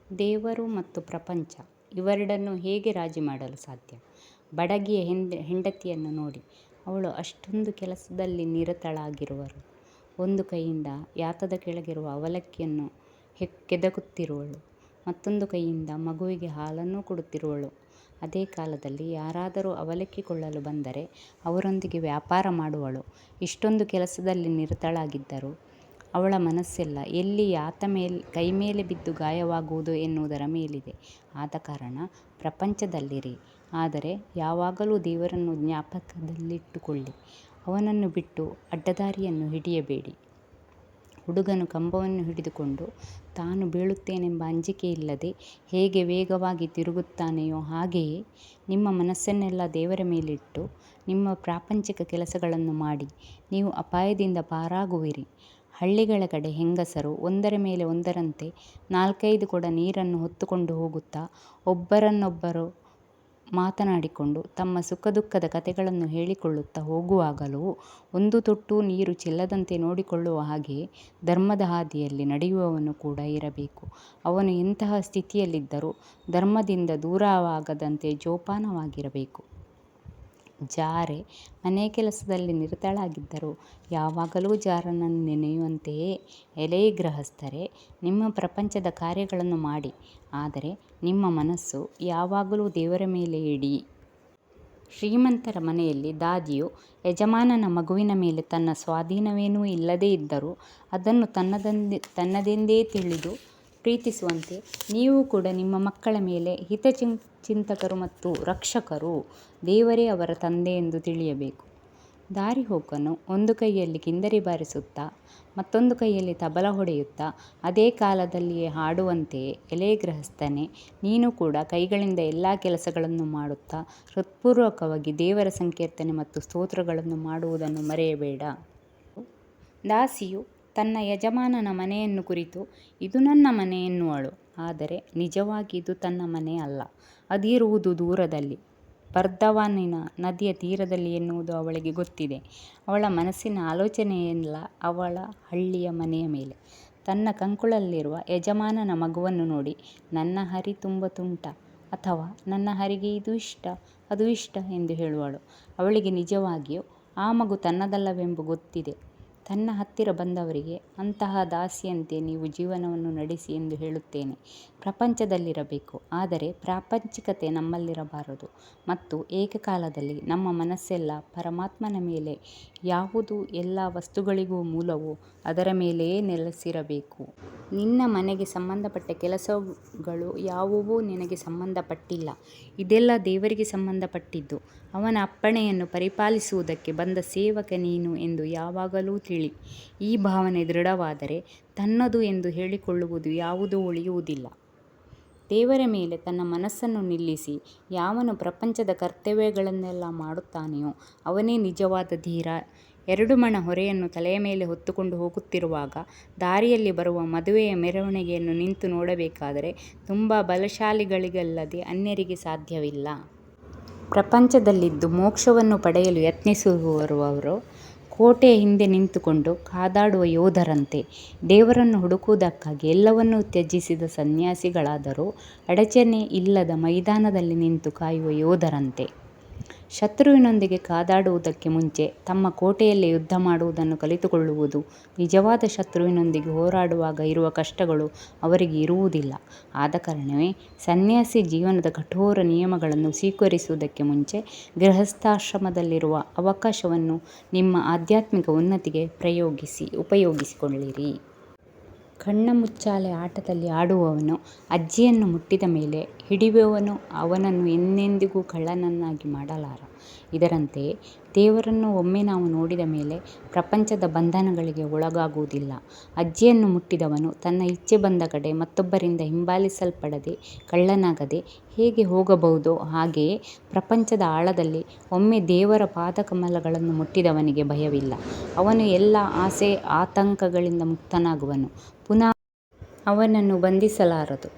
ದೇವರು ಮತ್ತು ಪ್ರಪಂಚ ಇವೆರಡನ್ನು ಹೇಗೆ ರಾಜಿ ಮಾಡಲು ಸಾಧ್ಯ? ಬಡಗಿಯ ಹೆಂಡತಿಯನ್ನು ನೋಡಿ, ಅವಳು ಅಷ್ಟೊಂದು ಕೆಲಸದಲ್ಲಿ ನಿರತಳಾಗಿರುವರು. ಒಂದು ಕೈಯಿಂದ ಯಾತದ ಕೆಳಗಿರುವ ಅವಲಕ್ಕಿಯನ್ನು ಕೆದಕುತ್ತಿರುವಳು, ಮತ್ತೊಂದು ಕೈಯಿಂದ ಮಗುವಿಗೆ ಹಾಲನ್ನೂ ಕೊಡುತ್ತಿರುವಳು. ಅದೇ ಕಾಲದಲ್ಲಿ ಯಾರಾದರೂ ಅವಲಕ್ಕಿ ಕೊಳ್ಳಲು ಬಂದರೆ ಅವರೊಂದಿಗೆ ವ್ಯಾಪಾರ ಮಾಡುವಳು. ಇಷ್ಟೊಂದು ಕೆಲಸದಲ್ಲಿ ನಿರತಳಾಗಿದ್ದರೂ ಅವಳ ಮನಸ್ಸೆಲ್ಲ ಎಲ್ಲಿ ಯಾತ ಕೈಮೇಲೆ ಬಿದ್ದು ಗಾಯವಾಗುವುದು ಎನ್ನುವುದರ ಮೇಲಿದೆ. ಆದ ಕಾರಣ ಪ್ರಪಂಚದಲ್ಲಿರಿ, ಆದರೆ ಯಾವಾಗಲೂ ದೇವರನ್ನು ಜ್ಞಾಪಕದಲ್ಲಿಟ್ಟುಕೊಳ್ಳಿ. ಅವನನ್ನು ಬಿಟ್ಟು ಅಡ್ಡದಾರಿಯನ್ನು ಹಿಡಿಯಬೇಡಿ. ಹುಡುಗನು ಕಂಬವನ್ನು ಹಿಡಿದುಕೊಂಡು ತಾನು ಬೀಳುತ್ತೇನೆಂಬ ಅಂಜಿಕೆಯಿಲ್ಲದೆ ಹೇಗೆ ವೇಗವಾಗಿ ತಿರುಗುತ್ತಾನೆಯೋ ಹಾಗೆಯೇ ನಿಮ್ಮ ಮನಸ್ಸನ್ನೆಲ್ಲ ದೇವರ ಮೇಲಿಟ್ಟು ನಿಮ್ಮ ಪ್ರಾಪಂಚಿಕ ಕೆಲಸಗಳನ್ನು ಮಾಡಿ ನೀವು ಅಪಾಯದಿಂದ ಪಾರಾಗುವಿರಿ. ಹಳ್ಳಿಗಳ ಕಡೆ ಹೆಂಗಸರು ಒಂದರ ಮೇಲೆ ಒಂದರಂತೆ 4-5 ಕೊಡ ನೀರನ್ನು ಹೊತ್ತುಕೊಂಡು ಹೋಗುತ್ತಾ ಒಬ್ಬರನ್ನೊಬ್ಬರು ಮಾತನಾಡಿಕೊಂಡು ತಮ್ಮ ಸುಖ ದುಃಖದ ಕಥೆಗಳನ್ನು ಹೇಳಿಕೊಳ್ಳುತ್ತಾ ಹೋಗುವಾಗಲೂ ಒಂದು ತೊಟ್ಟು ನೀರು ಚೆಲ್ಲದಂತೆ ನೋಡಿಕೊಳ್ಳುವ ಹಾಗೆಯೇ ಧರ್ಮದ ಹಾದಿಯಲ್ಲಿ ನಡೆಯುವವನು ಕೂಡ ಇರಬೇಕು. ಅವನು ಎಂತಹ ಸ್ಥಿತಿಯಲ್ಲಿದ್ದರೂ ಧರ್ಮದಿಂದ ದೂರವಾಗದಂತೆ ಜೋಪಾನವಾಗಿರಬೇಕು. ಜಾರೆ ಮನೆ ಕೆಲಸದಲ್ಲಿ ನಿರತಳಾಗಿದ್ದರೂ ಯಾವಾಗಲೂ ಜಾರನನ್ನು ನೆನೆಯುವಂತೆಯೇ, ಎಲೈ ಗೃಹಸ್ಥರೇ, ನಿಮ್ಮ ಪ್ರಪಂಚದ ಕಾರ್ಯಗಳನ್ನು ಮಾಡಿ, ಆದರೆ ನಿಮ್ಮ ಮನಸ್ಸು ಯಾವಾಗಲೂ ದೇವರ ಮೇಲೆ ಇಡಿ. ಶ್ರೀಮಂತರ ಮನೆಯಲ್ಲಿ ದಾದಿಯು ಯಜಮಾನನ ಮಗುವಿನ ಮೇಲೆ ತನ್ನ ಸ್ವಾಧೀನವೇನೂ ಇಲ್ಲದೇ ಇದ್ದರೂ ಅದನ್ನು ತನ್ನದೆಂದೇ ತಿಳಿದು ಪ್ರೀತಿಸುವಂತೆ ನೀವು ಕೂಡ ನಿಮ್ಮ ಮಕ್ಕಳ ಮೇಲೆ ಹಿತಚಿಂತಕರು ಮತ್ತು ರಕ್ಷಕರು. ದೇವರೇ ಅವರ ತಂದೆ ಎಂದು ತಿಳಿಯಬೇಕು. ದಾರಿಹೋಕನು ಒಂದು ಕೈಯಲ್ಲಿ ಕಿಂದರಿ ಬಾರಿಸುತ್ತಾ ಮತ್ತೊಂದು ಕೈಯಲ್ಲಿ ತಬಲ ಹೊಡೆಯುತ್ತಾ ಅದೇ ಕಾಲದಲ್ಲಿಯೇ ಹಾಡುವಂತೆಯೇ, ಎಲೈ ಗೃಹಸ್ಥನೇ, ನೀನು ಕೂಡ ಕೈಗಳಿಂದ ಎಲ್ಲ ಕೆಲಸಗಳನ್ನು ಮಾಡುತ್ತಾ ಹೃತ್ಪೂರ್ವಕವಾಗಿ ದೇವರ ಸಂಕೀರ್ತನೆ ಮತ್ತು ಸ್ತೋತ್ರಗಳನ್ನು ಮಾಡುವುದನ್ನು ಮರೆಯಬೇಡ. ದಾಸಿಯು ತನ್ನ ಯಜಮಾನನ ಮನೆಯನ್ನು ಕುರಿತು, ಇದು ನನ್ನ ಮನೆ ಎನ್ನುವಳು, ಆದರೆ ನಿಜವಾಗಿ ಇದು ತನ್ನ ಮನೆ ಅಲ್ಲ, ಅದಿರುವುದು ದೂರದಲ್ಲಿ, ಬರ್ದವಾನಿನ ನದಿಯ ತೀರದಲ್ಲಿ ಎನ್ನುವುದು ಅವಳಿಗೆ ಗೊತ್ತಿದೆ. ಅವಳ ಮನಸ್ಸಿನ ಆಲೋಚನೆಯೆಲ್ಲ ಅವಳ ಹಳ್ಳಿಯ ಮನೆಯ ಮೇಲೆ. ತನ್ನ ಕಂಕುಳಲ್ಲಿರುವ ಯಜಮಾನನ ಮಗುವನ್ನು ನೋಡಿ, ನನ್ನ ಹರಿ ತುಂಬ ತುಂಟ, ಅಥವಾ ನನ್ನ ಹರಿಗೆ ಇದು ಇಷ್ಟ ಅದು ಇಷ್ಟ ಎಂದು ಹೇಳುವಳು. ಅವಳಿಗೆ ನಿಜವಾಗಿಯೂ ಆ ಮಗು ತನ್ನದಲ್ಲವೆಂಬ ಗೊತ್ತಿದೆ. ತನ್ನ ಹತ್ತಿರ ಬಂದವರಿಗೆ ಅಂತಹ ದಾಸಿಯಂತೆ ನೀವು ಜೀವನವನ್ನು ನಡೆಸಿ ಎಂದು ಹೇಳುತ್ತೇನೆ. ಪ್ರಪಂಚದಲ್ಲಿರಬೇಕು, ಆದರೆ ಪ್ರಾಪಂಚಿಕತೆ ನಮ್ಮಲ್ಲಿರಬಾರದು. ಮತ್ತು ಏಕಕಾಲದಲ್ಲಿ ನಮ್ಮ ಮನಸ್ಸೆಲ್ಲ ಪರಮಾತ್ಮನ ಮೇಲೆ, ಯಾವುದು ಎಲ್ಲ ವಸ್ತುಗಳಿಗೂ ಮೂಲವೋ ಅದರ ಮೇಲೆಯೇ ನೆಲೆಸಿರಬೇಕು. ನಿನ್ನ ಮನೆಗೆ ಸಂಬಂಧಪಟ್ಟ ಕೆಲಸಗಳು ಯಾವುವೂ ನಿನಗೆ ಸಂಬಂಧಪಟ್ಟಿಲ್ಲ. ಇದೆಲ್ಲ ದೇವರಿಗೆ ಸಂಬಂಧಪಟ್ಟಿದ್ದು. ಅವನ ಅಪ್ಪಣೆಯನ್ನು ಪರಿಪಾಲಿಸುವುದಕ್ಕೆ ಬಂದ ಸೇವಕ ನೀನು ಎಂದು ಯಾವಾಗಲೂ ತಿಳಿ. ಈ ಭಾವನೆ ದೃಢವಾದರೆ ತನ್ನದು ಎಂದು ಹೇಳಿಕೊಳ್ಳುವುದು ಯಾವುದೂ ಉಳಿಯುವುದಿಲ್ಲ. ದೇವರ ಮೇಲೆ ತನ್ನ ಮನಸ್ಸನ್ನು ನಿಲ್ಲಿಸಿ ಯಾವನು ಪ್ರಪಂಚದ ಕರ್ತವ್ಯಗಳನ್ನೆಲ್ಲ ಮಾಡುತ್ತಾನೆಯೋ ಅವನೇ ನಿಜವಾದ ಧೀರ. 2 ಮಣ ಹೊರೆಯನ್ನು ತಲೆಯ ಮೇಲೆ ಹೊತ್ತುಕೊಂಡು ಹೋಗುತ್ತಿರುವಾಗ ದಾರಿಯಲ್ಲಿ ಬರುವ ಮದುವೆಯ ಮೆರವಣಿಗೆಯನ್ನು ನಿಂತು ನೋಡಬೇಕಾದರೆ ತುಂಬ ಬಲಶಾಲಿಗಳಿಗಲ್ಲದೆ ಅನ್ಯರಿಗೆ ಸಾಧ್ಯವಿಲ್ಲ. ಪ್ರಪಂಚದಲ್ಲಿದ್ದು ಮೋಕ್ಷವನ್ನು ಪಡೆಯಲು ಯತ್ನಿಸುವವರು ಕೋಟೆಯ ಹಿಂದೆ ನಿಂತುಕೊಂಡು ಕಾದಾಡುವ ಯೋಧರಂತೆ, ದೇವರನ್ನು ಹುಡುಕುವುದಕ್ಕಾಗಿ ಎಲ್ಲವನ್ನೂ ತ್ಯಜಿಸಿದ ಸನ್ಯಾಸಿಗಳಾದರೂ ಅಡಚಣೆ ಇಲ್ಲದ ಮೈದಾನದಲ್ಲಿ ನಿಂತು ಕಾಯುವ ಯೋಧರಂತೆ. ಶತ್ರುವಿನೊಂದಿಗೆ ಕಾದಾಡುವುದಕ್ಕೆ ಮುಂಚೆ ತಮ್ಮ ಕೋಟೆಯಲ್ಲೇ ಯುದ್ಧ ಮಾಡುವುದನ್ನು ಕಲಿತುಕೊಳ್ಳುವುದು. ನಿಜವಾದ ಶತ್ರುವಿನೊಂದಿಗೆ ಹೋರಾಡುವಾಗ ಇರುವ ಕಷ್ಟಗಳು ಅವರಿಗೆ ಇರುವುದಿಲ್ಲ. ಆದ ಕಾರಣವೇ ಸನ್ಯಾಸಿ ಜೀವನದ ಕಠೋರ ನಿಯಮಗಳನ್ನು ಸ್ವೀಕರಿಸುವುದಕ್ಕೆ ಮುಂಚೆ ಗೃಹಸ್ಥಾಶ್ರಮದಲ್ಲಿರುವ ಅವಕಾಶವನ್ನು ನಿಮ್ಮ ಆಧ್ಯಾತ್ಮಿಕ ಉನ್ನತಿಗೆ ಉಪಯೋಗಿಸಿಕೊಳ್ಳಿರಿ. ಕಣ್ಣಮುಚ್ಚಾಲೆ ಆಟದಲ್ಲಿ ಆಡುವವನು ಅಜ್ಜಿಯನ್ನು ಮುಟ್ಟಿದ ಮೇಲೆ ಹಿಡಿಯುವವನು ಅವನನ್ನು ಎಂದೆಂದಿಗೂ ಕಳ್ಳನನ್ನಾಗಿ ಮಾಡಲಾರ. ಇದರಂತೆಯೇ ದೇವರನ್ನು ಒಮ್ಮೆ ನಾವು ನೋಡಿದ ಮೇಲೆ ಪ್ರಪಂಚದ ಬಂಧನಗಳಿಗೆ ಒಳಗಾಗುವುದಿಲ್ಲ. ಅಜ್ಜಿಯನ್ನು ಮುಟ್ಟಿದವನು ತನ್ನ ಇಚ್ಛೆ ಬಂದ ಕಡೆ ಮತ್ತೊಬ್ಬರಿಂದ ಹಿಂಬಾಲಿಸಲ್ಪಡದೆ ಕಳ್ಳನಾಗದೆ ಹೇಗೆ ಹೋಗಬಹುದೋ ಹಾಗೆಯೇ ಪ್ರಪಂಚದ ಆಳದಲ್ಲಿ ಒಮ್ಮೆ ದೇವರ ಪಾದಕಮಲಗಳನ್ನು ಮುಟ್ಟಿದವನಿಗೆ ಭಯವಿಲ್ಲ. ಅವನು ಎಲ್ಲ ಆಸೆ ಆತಂಕಗಳಿಂದ ಮುಕ್ತನಾಗುವನು. ಪುನಃ ಅವನನ್ನು ಬಂಧಿಸಲಾರದು.